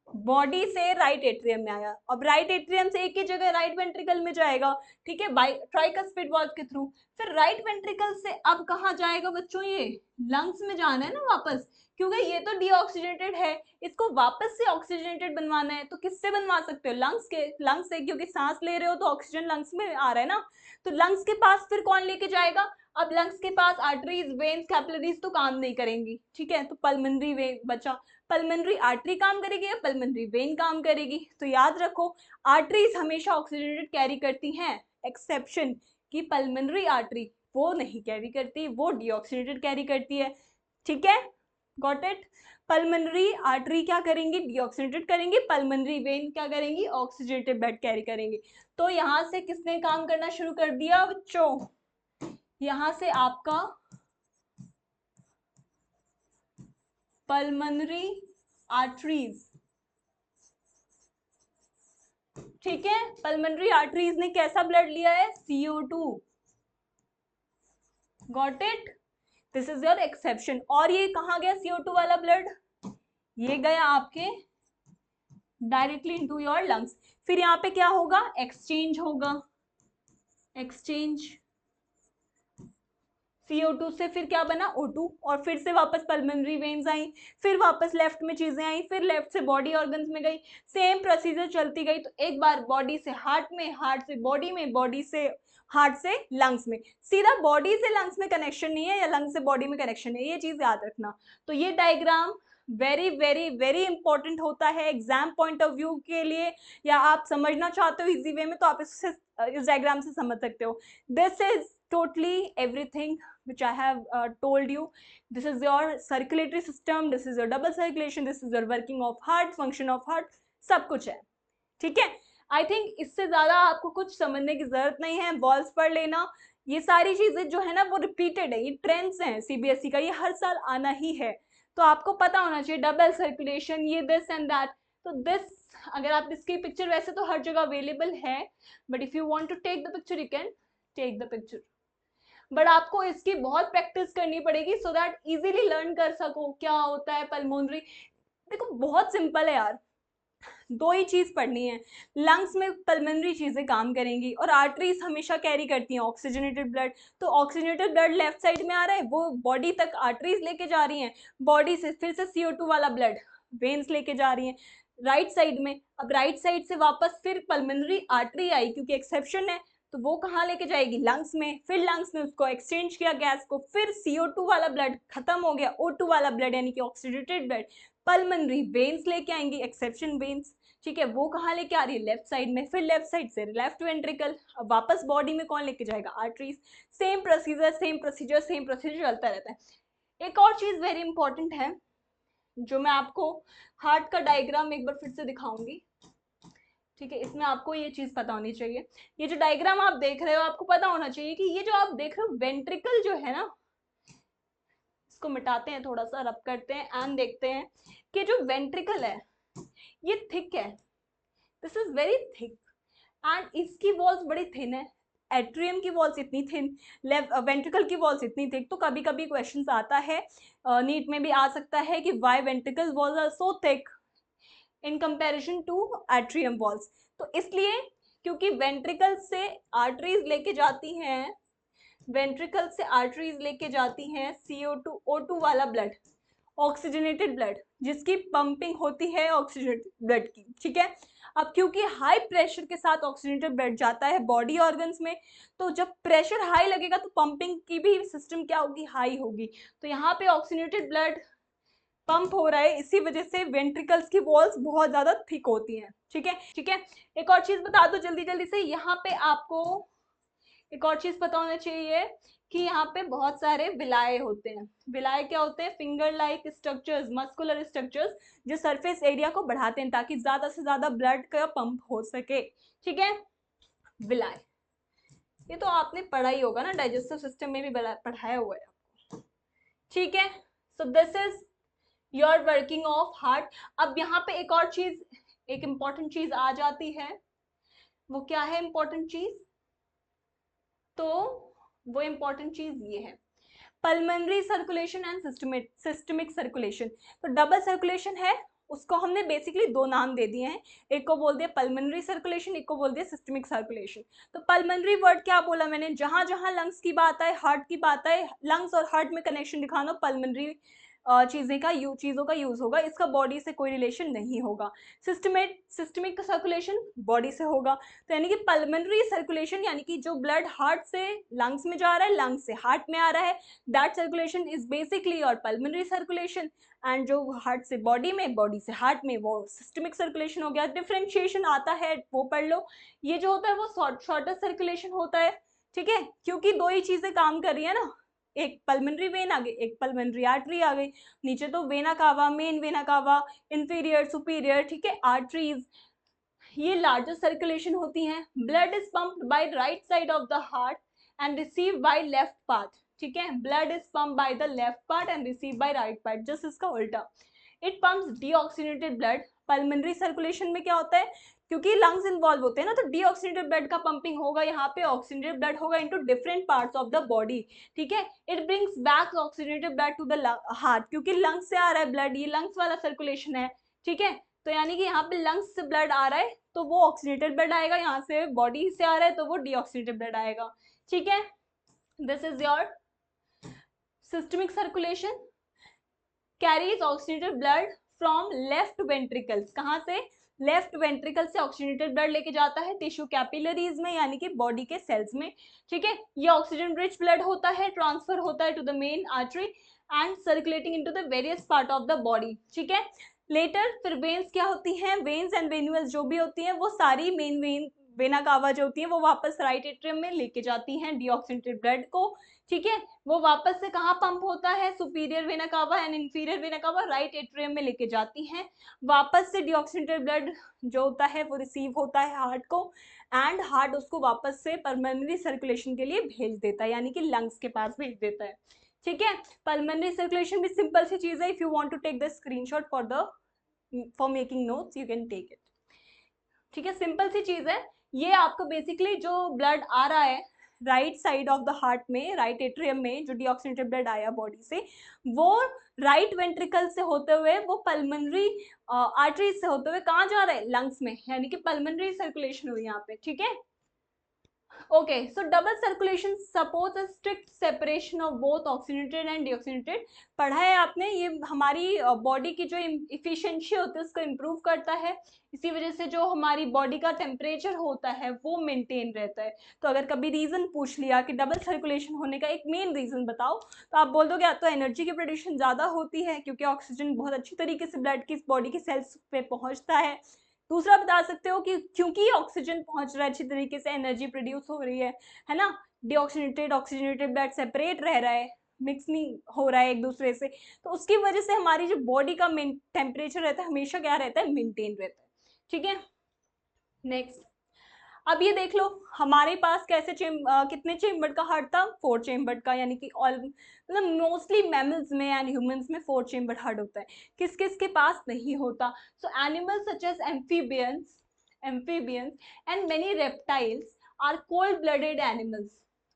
बॉडी से राइट एट्रियम में आया। अब राइट एट्रियम से एक ही जगह राइट वेंट्रिकल में जाएगा, ठीक है, बाई ट्राइकस्पिड वाल्व के थ्रू। फिर राइट वेंट्रिकल से अब कहाँ जाएगा बच्चों, ये लंग्स में जाना है ना वापस, क्योंकि ये तो डीऑक्सीजनेटेड है, इसको वापस से ऑक्सीजनेटेड बनवाना है। तो किससे बनवा सकते हो, लंग्स के, लंग्स से, क्योंकि सांस ले रहे हो तो ऑक्सीजन लंग्स में आ रहा है ना। तो लंग्स के पास फिर कौन लेके जाएगा, अब लंग्स के पास आर्टरीज, वेन्स, कैपिलरीज तो काम नहीं करेंगी। ठीक है, तो पल्मोनरी वेन बचा, पल्मोनरी आर्टरी काम करेगी या पल्मोनरी वेन काम करेगी। तो याद रखो आर्टरीज हमेशा ऑक्सीजनेटेड कैरी करती हैं, एक्सेप्शन कि पल्मोनरी आर्टरी वो नहीं कैरी करती, वो डीऑक्सीजनेटेड कैरी करती है। ठीक है, गॉट इट। पल्मोनरी आर्टरी क्या करेंगी, डीऑक्सीजनेटेड करेंगी, पल्मोनरी वेन क्या करेंगी, ऑक्सीजनेटेड ब्लड कैरी करेंगी। तो यहां से किसने काम करना शुरू कर दिया बच्चों, यहां से आपका पल्मोनरी आर्टरीज। ठीक है, पल्मोनरी आर्टरीज ने कैसा ब्लड लिया है, CO2। Got it, this is your exception. और ये कहाँ गया CO2 वाला ब्लड, ये गया आपके डायरेक्टली इनटू योर लंग्स। फिर यहाँ पे क्या होगा, एक्सचेंज होगा, एक्सचेंज CO2 से फिर क्या बना, O2, और फिर से वापस पल्मोनरी वेन्स आई, फिर वापस लेफ्ट में चीजें आई, फिर लेफ्ट से बॉडी ऑर्गन्स में गई, सेम प्रोसीजर चलती गई। तो एक बार बॉडी से हार्ट में, हार्ट से बॉडी में, बॉडी से हार्ट से लंग्स में, सीधा बॉडी से लंग्स में कनेक्शन नहीं है या लंग्स से बॉडी में कनेक्शन है, ये चीज याद रखना। तो ये diagram very very very important होता है एग्जाम पॉइंट ऑफ व्यू के लिए, या आप समझना चाहते हो इजी वे में तो आप इस डायग्राम से समझ सकते हो। This is totally everything which I have told you. This is your circulatory system, this is your double circulation, this is your working of heart, function of heart, सब कुछ है। ठीक है, आई थिंक इससे ज्यादा आपको कुछ समझने की जरूरत नहीं है, वॉल्स पढ़ लेना। ये सारी चीजें जो है ना वो रिपीटेड है, ये ट्रेंड्स हैं CBSE का, ये हर साल आना ही है, तो आपको पता होना चाहिए डबल सर्कुलेशन, ये दिस एंड दैट। तो दिस, अगर आप इसकी पिक्चर, वैसे तो हर जगह अवेलेबल है, but if you want to take the picture you can take the picture, but आपको इसकी बहुत प्रैक्टिस करनी पड़ेगी सो दैट इजीली लर्न कर सको क्या होता है पल्मोनरी। देखो बहुत सिंपल है यार, दो ही चीज पढ़नी है, लंग्स में पल्मोनरी चीजें काम करेंगी और आर्टरीज हमेशा कैरी करती हैं ऑक्सीजनेटेड ब्लड। तो ऑक्सीजनेटेड ब्लड लेफ्ट साइड में आ रहा है, वो बॉडी तक आर्टरीज लेके जा रही हैं, बॉडी से फिर से CO2 वाला ब्लड वेन्स लेके जा रही हैं राइट साइड में। अब राइट साइड से वापस फिर पल्मोनरी आर्टरी आई, क्योंकि एक्सेप्शन है, तो वो कहाँ लेके जाएगी, लंग्स में, फिर लंग्स में उसको एक्सचेंज किया गैस को, फिर CO2 वाला ब्लड खत्म हो गया, O2 वाला ब्लड यानी कि ऑक्सीडेटेड ब्लड पल्मोनरी वेन्स लेके आएंगी, एक्सेप्शन वेन्स। ठीक है, वो कहाँ लेके आ रही है, लेफ्ट साइड में, फिर लेफ्ट साइड से लेफ्ट वेंट्रिकल, अब वापस बॉडी में कौन लेके जाएगा, arteries. Same procedure same procedure same procedure चलता रहता है। एक और चीज वेरी इंपॉर्टेंट है जो मैं आपको हार्ट का डायग्राम एक बार फिर से दिखाऊंगी, ठीक है, इसमें आपको ये चीज पता होनी चाहिए। ये जो डायग्राम आप देख रहे हो आपको पता होना चाहिए कि ये जो आप देख रहे हो वेंट्रिकल जो है ना, इसको मिटाते हैं, थोड़ा सा रब करते हैं एंड देखते हैं कि जो वेंट्रिकल है ये थिक है, this is very thick and इसकी वॉल्स बड़ी थिन है। एट्रियम की वॉल्स इतनी थिन, वेंट्रिकल की वॉल्स इतनी थिक। तो कभी कभी क्वेश्चन आता है, नीट में भी आ सकता है कि why ventricle walls are so thick in comparison to atrium walls. तो इसलिए क्योंकि वेंट्रिकल से आर्टरीज लेके जाती हैं, वेंट्रिकल से आर्टरीज लेके जाती हैं CO2 O2 वाला ब्लड, ऑक्सीजनेटेड ब्लड, जिसकी पंपिंग होती है ऑक्सीजनेटेड ब्लड की, ठीक है। अब क्योंकि हाई प्रेशर के साथ ऑक्सीजनेटेड ब्लड जाता है बॉडी ऑर्गन्स में, तो जब प्रेशर हाई लगेगा तो पंपिंग की भी सिस्टम क्या होगी, हाई होगी। तो यहाँ पे ऑक्सीजनेटेड ब्लड पंप हो रहा है, इसी वजह से वेंट्रिकल्स की वॉल्स बहुत ज्यादा थिक होती हैं, ठीक है, ठीक है। एक और चीज बता दो जल्दी जल्दी से, यहाँ पे आपको एक और चीज पता होना चाहिए कि यहाँ पे बहुत सारे विलाय होते हैं। विलाय क्या होते हैं, finger like structures, muscular structures, जो सरफेस एरिया को बढ़ाते हैं ताकि ज्यादा से ज्यादा ब्लड का पंप हो सके, ठीक है। विलाय, ये तो आपने पढ़ा ही होगा ना, डाइजेस्टिव सिस्टम में भी पढ़ाया हुआ है आपको, ठीक है। So this is your working of heart. अब यहाँ पे एक और चीज, एक इंपॉर्टेंट चीज आ जाती है, वो क्या है इंपॉर्टेंट चीज, तो वो इंपॉर्टेंट चीज ये है, pulmonary circulation and systemic circulation. तो डबल सर्कुलेशन है, उसको हमने बेसिकली दो नाम दे दिए हैं, एक को बोल दिया पल्मोनरी सर्कुलेशन, एक को बोल दिया सिस्टमिक सर्कुलेशन। तो पल्मोनरी वर्ड क्या बोला मैंने, जहां जहां लंग्स की बात आए, हार्ट की बात आए, लंग्स और हार्ट में कनेक्शन दिखाना, पल्मोनरी चीजों का यूज होगा, इसका बॉडी से कोई रिलेशन नहीं होगा। सिस्टमिक सर्कुलेशन बॉडी से होगा। तो यानी कि पल्मोनरी सर्कुलेशन यानी कि जो ब्लड हार्ट से लंग्स में जा रहा है, लंग्स से हार्ट में आ रहा है, दैट सर्कुलेशन इज बेसिकली और पल्मोनरी सर्कुलेशन। एंड जो हार्ट से बॉडी में, बॉडी से हार्ट में, वो सिस्टमिक सर्कुलेशन हो गया। डिफरेंशिएशन आता है वो पढ़ लो। ये जो होता है वो शॉर्टर सर्कुलेशन होता है, ठीक है, क्योंकि दो ही चीजें काम कर रही है ना, एक पल्मोनरी वेन आ गई, एक पल्मोनरी आर्टरी आ गई, नीचे तो vena cava, main vena cava, inferior, superior, ठीक है, आर्टरीज, ये लार्जर सर्कुलेशन होती हैं। Blood is pumped by right side of the heart and receive by left part, ठीक है, blood is pump by the left part and receive by right part, just इसका उल्टा। It pumps deoxygenated blood. Pulmonary circulation में क्या होता है, क्योंकि lungs involve होते हैं ना, तो डीऑक्सीनेटेड ब्लड का पंपिंग होगा, यहाँ पे ऑक्सीनेटेड ब्लड होगा into different parts of the body, ठीक है। It brings back oxygenated blood to the heart, क्योंकि लंग्स से आ रहा है ब्लड, ये लंग्स वाला सर्कुलेशन है, ठीक है। तो यानी कि यहाँ पे लंग्स से ब्लड आ रहा है तो वो ऑक्सीनेटेड ब्लड आएगा, यहाँ से बॉडी से आ रहा है तो वो डीऑक्सीनेटेड ब्लड आएगा, ठीक है। This is your systemic circulation, carries oxygenated blood from left ventricles, कहाँ से, लेफ्ट वेंट्रिकल से ऑक्सीनेटेड ब्लड लेके जाता है टिश्यू कैपिलरीज में, यानी कि बॉडी के सेल्स में, ठीक है। ये ऑक्सीजन रिच ब्लड होता है, ट्रांसफर होता है to the main artery and circulating into the various part of the body, ठीक है। लेटर फिर वेन्स क्या होती हैं, वेन्स एंड वेन्यूल्स जो भी होती हैं वो सारी मेन वेना कावा जो होती है वो वापस राइट एट्रियम में लेके जाती हैं डीऑक्सीनेटेड ब्लड को, ठीक है। वो वापस से कहाँ पंप होता है, superior vena cava and inferior vena cava right atrium में लेके जाती हैं। वापस से डीऑक्सीनेटेड ब्लड जो होता है वो रिसीव होता है हार्ट को, एंड हार्ट उसको वापस से पल्मोनरी सर्कुलेशन के लिए भेज देता है, यानी कि लंग्स के पास भेज देता है, ठीक है। पल्मोनरी सर्कुलेशन भी सिंपल सी चीज है, if you want to take the screenshot for making notes you can take it, ठीक है, सिंपल सी चीज है। ये आपको बेसिकली जो ब्लड आ रहा है right side of the heart में, राइट एट्रियम में जो डीऑक्सीनेटेड ब्लड आया बॉडी से, वो राइट वेंट्रिकल से होते हुए वो पल्मोनरी आर्टरीज से होते हुए कहाँ जा रहा है, लंग्स में, यानी कि पल्मोनरी सर्कुलेशन हुई यहाँ पे, ठीक है। Okay, so double circulation suppose a strict separation of both oxygenated and deoxygenated. पढ़ा है आपने, ये हमारी बॉडी की जो इफिशिएंसी होती है उसको इम्प्रूव करता है, इसी वजह से जो हमारी बॉडी का टेम्परेचर होता है वो मेंटेन रहता है। तो अगर कभी रीजन पूछ लिया कि डबल सर्कुलेशन होने का एक मेन रीजन बताओ, तो आप बोल दोगे या तो एनर्जी की प्रोडक्शन ज़्यादा होती है क्योंकि ऑक्सीजन बहुत अच्छी तरीके से ब्लड की बॉडी के सेल्स पे पहुँचता है, दूसरा बता सकते हो कि क्योंकि ऑक्सीजन पहुंच रहा है अच्छी तरीके से, एनर्जी प्रोड्यूस हो रही है ना, डीऑक्सीजनेटेड ऑक्सीजनेटेड ब्लड सेपरेट रह रहा है, मिक्स नहीं हो रहा है एक दूसरे से, तो उसकी वजह से हमारी जो बॉडी का टेम्परेचर रहता है हमेशा क्या रहता है, मेंटेन रहता है। ठीक है, नेक्स्ट अब ये देख लो हमारे पास कैसे कितने चेम्बर का हार्ट था, 4 चेम्बर का, यानी कि ऑल मतलब मोस्टली मैमल्स में एंड ह्यूमंस में 4 चेम्बर हार्ट होता है। किस किस के पास नहीं होता? So animals such as amphibians and many reptiles are cold blooded animals,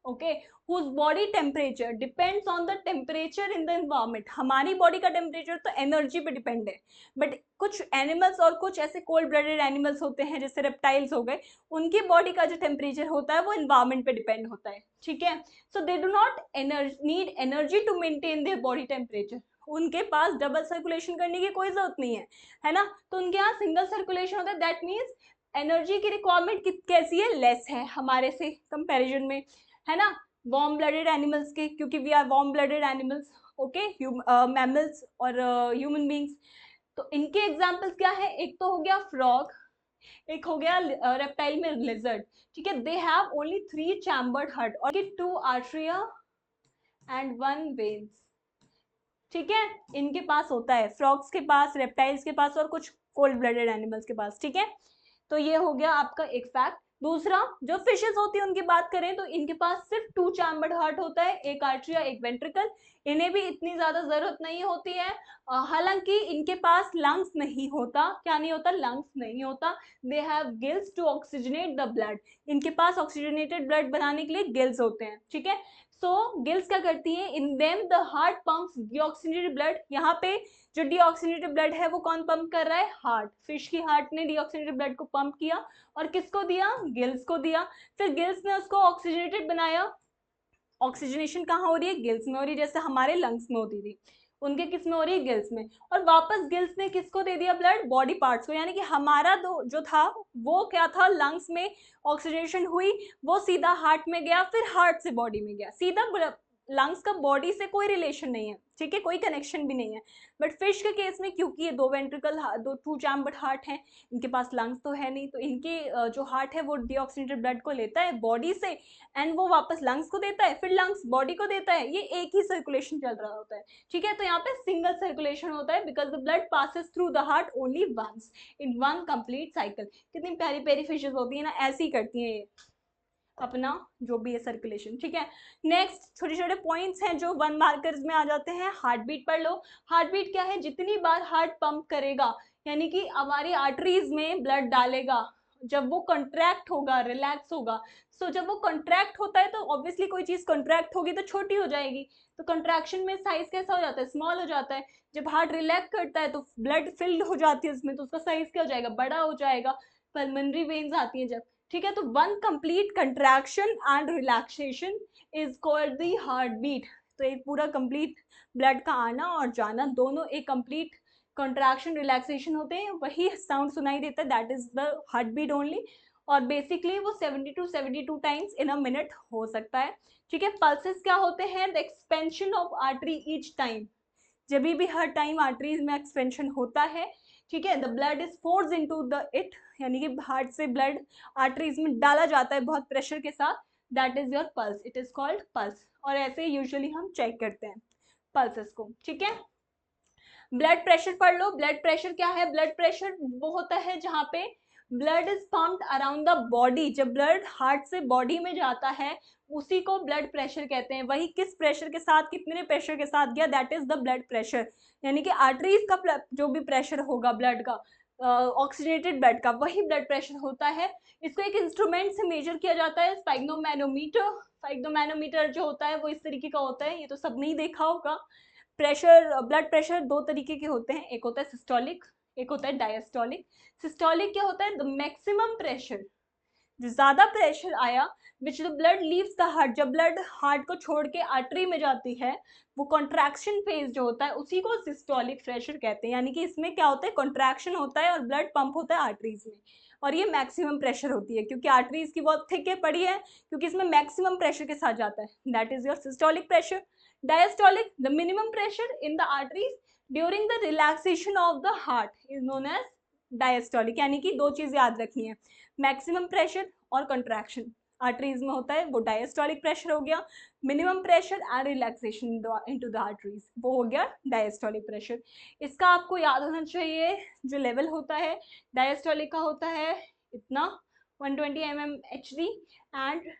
okay, whose body temperature depends on the temperature in the environment. हमारी बॉडी का टेम्परेचर तो एनर्जी पे डिपेंड है, बट कुछ एनिमल्स और कुछ ऐसे कोल्ड ब्लडेड एनिमल्स होते हैं जैसे रेप्टाइल्स हो गए, उनकी बॉडी का जो टेम्परेचर होता है वो एनवायरमेंट पे डिपेंड होता है। ठीक है, so they do not need energy to maintain their body temperature, उनके पास डबल सर्कुलेशन करने की कोई जरूरत नहीं है ना, तो उनके यहाँ सिंगल सर्कुलेशन होता है। दैट मीन्स एनर्जी की रिक्वायरमेंट कैसी है, लेस है हमारे से कंपैरिजन में, है ना, वार्म ब्लडेड एनिमल्स के, क्योंकि we are warm blooded animals, okay, mammals और ह्यूमन बींग्स। तो इनके एग्जाम्पल्स क्या है, एक तो हो गया फ्रॉग, एक हो गया रेप्टाइल में लिजर्ड। ठीक है, they have only 3 chambered heart और 2 आर्टरिया एंड 1 वेन्स। ठीक है, इनके पास होता है, फ्रॉग्स के पास, रेप्टाइल्स के पास और कुछ कोल्ड ब्लडेड एनिमल्स के पास। ठीक है, तो ये हो गया आपका एक फैक्ट। दूसरा, जो फिशेस होती है उनकी बात करें तो इनके पास सिर्फ 2 चैम्बर्ड हार्ट होता है, एक आर्टरिया एक वेंट्रिकल, इन्हें भी इतनी ज्यादा जरूरत नहीं होती है। हालांकि इनके पास लंग्स नहीं होता, क्या नहीं होता, लंग्स नहीं होता। They have gills to oxygenate the blood, इनके पास ऑक्सीजनेटेड ब्लड बनाने के लिए गिल्स होते हैं। ठीक है, सो गिल्स क्या करती है, in them the heart pumps deoxygenated blood. यहाँ पे जो डीऑक्सीजनेटेड ब्लड है वो कौन पंप कर रहा है, हार्ट, फिश की हार्ट ने डीऑक्सीजनेटेड ब्लड को पंप किया और किसको दिया, गिल्स को दिया, फिर गिल्स ने उसको ऑक्सीजनेटेड बनाया। ऑक्सीजनेशन कहाँ हो रही है, गिल्स में हो रही है, जैसे हमारे लंग्स में होती थी, उनके किस में हो रही है, गिल्स में। और वापस गिल्स ने किसको दे दिया ब्लड, बॉडी पार्ट्स को, यानी कि हमारा जो था वो क्या था, लंग्स में ऑक्सीजनेशन हुई, वो सीधा हार्ट में गया, फिर हार्ट से बॉडी में गया सीधा। लंग्स का बॉडी से कोई रिलेशन नहीं है, ठीक है, कोई कनेक्शन भी नहीं है। बट फिश के केस में क्योंकि ये 2 वेंट्रिकल 2 चैम्बर्ड हार्ट हैं, इनके पास लंग्स तो है नहीं, तो इनके जो हार्ट है वो डीऑक्सीजनेटेड ब्लड को लेता है बॉडी से एंड वो वापस लंग्स को देता है, फिर लंग्स बॉडी को देता है, ये एक ही सर्कुलेशन चल रहा होता है। ठीक है, तो यहाँ पे सिंगल सर्कुलेशन होता है because the blood passes through the heart only once in 1 complete cycle. कितनी प्यारी प्यारी फिशेज होती है ना, ऐसी करती हैं ये अपना जो भी है सर्कुलेशन। ठीक है, नेक्स्ट छोटे छोटे पॉइंट्स हैं जो 1 मार्कर्स में आ जाते हैं। हार्ट बीट पढ़ लो, हार्ट बीट क्या है, जितनी बार हार्ट पंप करेगा, यानी कि हमारी आर्टरीज में ब्लड डालेगा, जब वो कंट्रैक्ट होगा, रिलैक्स होगा। सो जब वो कंट्रैक्ट होता है तो ऑब्वियसली कोई चीज कंट्रैक्ट होगी तो छोटी हो जाएगी, तो कंट्रैक्शन में साइज कैसा हो जाता है, स्मॉल हो जाता है। जब हार्ट रिलैक्स करता है तो ब्लड फिल्ड हो जाती है उसमें, तो उसका साइज क्या हो जाएगा, बड़ा हो जाएगा। पल्मोनरी वेन्स आती हैं जब, ठीक है, तो 1 complete contraction and relaxation is called the heart beat. तो एक पूरा कंप्लीट ब्लड का आना और जाना, दोनों एक कंप्लीट कंट्रैक्शन रिलैक्सेशन होते हैं, वही साउंड सुनाई देता है, that is the heart beat only. और बेसिकली वो 70 to 72 times in a minute हो सकता है। ठीक है, पल्सेस क्या होते हैं, the expansion of artery each time, जब भी हर टाइम आर्टरीज में एक्सपेंशन होता है, ठीक है, the blood is force into the it, यानी कि हार्ट से ब्लड आर्टरीज में डाला जाता है बहुत प्रेशर के साथ, that is your pulse, it is called pulse. और ऐसे यूजुअली हम चेक करते हैं पल्सेस को। ठीक है, ब्लड प्रेशर पढ़ लो, ब्लड प्रेशर क्या है, ब्लड प्रेशर वो होता है जहाँ पे blood is pumped around the body, जब ब्लड हार्ट से बॉडी में जाता है उसी को ब्लड प्रेशर कहते हैं। वही किस प्रेशर के साथ, कितने प्रेशर के साथ गया, that is the blood pressure, यानी कि आर्टरीज का जो भी प्रेशर होगा ब्लड का, ऑक्सीजनेटेड ब्लड का, वही ब्लड प्रेशर होता है। इसको एक इंस्ट्रूमेंट से मेजर किया जाता है, स्पाइग्नोमैनोमीटर। स्पाइग्नोमैनोमीटर जो होता है वो इस तरीके का होता है, ये तो सब नहीं देखा होगा। प्रेशर, ब्लड प्रेशर 2 तरीके के होते हैं, एक होता है सिस्टोलिक, एक होता है डायस्टोलिक। सिस्टोलिक क्या होता है, द मैक्सिमम प्रेशर, जो ज्यादा प्रेशर आया which the blood leaves the heart, जब ब्लड हार्ट को छोड़ के आर्टरी में जाती है, वो कॉन्ट्रैक्शन फेज जो होता है उसी को सिस्टोलिक प्रेशर कहते हैं। यानी कि इसमें क्या होता है, कॉन्ट्रैक्शन होता है और ब्लड पंप होता है आर्टरीज में, और ये मैक्सिमम प्रेशर होती है क्योंकि आर्टरीज की बहुत थिक है, पड़ी है, क्योंकि इसमें मैक्सिमम प्रेशर के साथ जाता है, that is your systolic pressure. Diastolic, the minimum pressure in the arteries during the relaxation of the heart is known as diastolic, यानी कि दो चीज याद रखनी है, मैक्सिमम प्रेशर और कंट्रैक्शन आर्टरीज में होता है वो डायस्टोलिक प्रेशर हो गया, minimum pressure and relaxation into the arteries वो हो गया डायस्टोलिक प्रेशर। इसका आपको याद होना चाहिए, जो लेवल होता है डायस्टोलिक का होता है इतना 120 mmHg एंड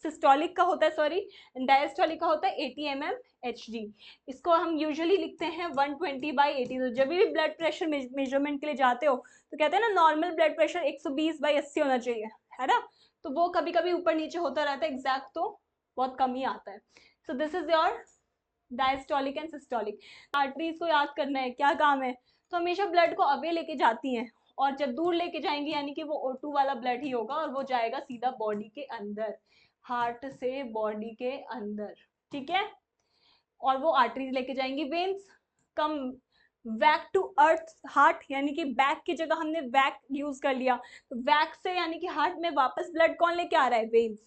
सिस्टोलिक का होता है, सॉरी डायस्टोलिक का होता है 80 mmHg। इसको हम यूजुअली लिखते हैं 120/80। तो जब भी ब्लड प्रेशर मेजरमेंट के लिए जाते हो तो कहते हैं ना नॉर्मल ब्लड प्रेशर 120/80 होना चाहिए, है ना, तो वो कभी कभी ऊपर नीचे होता रहता है, एग्जैक्ट तो बहुत कम ही आता है। So this is your diastolic and systolic. Arteries को याद करना है, क्या काम है, तो हमेशा ब्लड को अवे लेके जाती हैं, और जब दूर लेके जाएंगी यानी कि वो O2 वाला ब्लड ही होगा और वो जाएगा सीधा बॉडी के अंदर, हार्ट से बॉडी के अंदर, ठीक है। और वो आर्टरीज लेके जाएंगी, veins come back to earth heart, यानी कि बैक की जगह हमने वैक यूज कर लिया, तो वैक से यानी कि हार्ट में वापस ब्लड कौन लेके आ रहा है, वेन्स।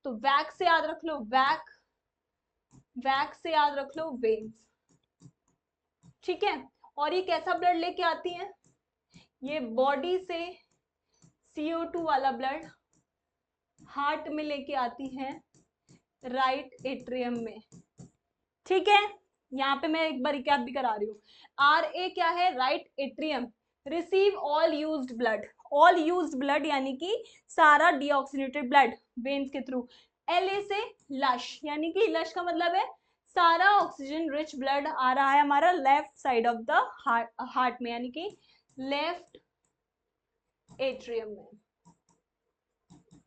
तो वैक से याद रख लो वैक, वैक से याद रख लो वेन्स, ठीक है। और ये कैसा ब्लड लेके आती है, ये बॉडी से CO2 वाला ब्लड हार्ट में लेके आती है राइट एट्रियम में, ठीक है। यहाँ पे मैं एक बार रिकैप भी करा रही हूँ। RA क्या है, right atrium, receive all used blood, all used blood यानी कि सारा डीऑक्सीनेटेड ब्लड वेन्स के थ्रू। LA से लश, यानी कि लश का मतलब है सारा ऑक्सीजन रिच ब्लड आ रहा है हमारा left side of the heart में, यानी कि लेफ्ट एट्रियम में,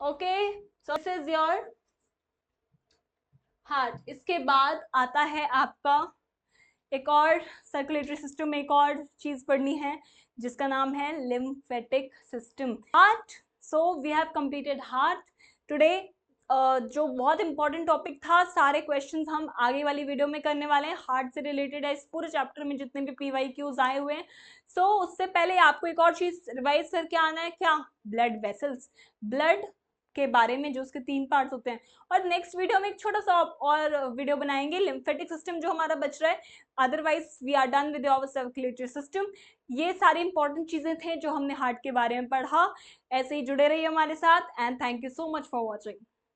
okay. So this is your heart. इसके बाद आता है आपका एक और सर्कुलेटरी सिस्टम में एक और चीज पढ़नी है जिसका नाम है lymphatic system, heart. So we have completed heart today. जो बहुत इंपॉर्टेंट टॉपिक था, सारे क्वेश्चंस हम आगे वाली वीडियो में करने वाले हैं, हार्ट से रिलेटेड है इस पूरे चैप्टर में जितने भी PYQs आए हुए हैं। सो उससे पहले आपको एक और चीज रिवाइज करके आना है, क्या, ब्लड वेसल्स, ब्लड के बारे में जो उसके 3 पार्ट्स होते हैं। और नेक्स्ट वीडियो में एक छोटा सा और वीडियो बनाएंगे लिम्फेटिक सिस्टम जो हमारा बच रहा है, otherwise we are done with our circulatory system. ये सारी इंपॉर्टेंट चीजें थे जो हमने हार्ट के बारे में पढ़ा। ऐसे ही जुड़े रहिए हमारे साथ and thank you so much for watching.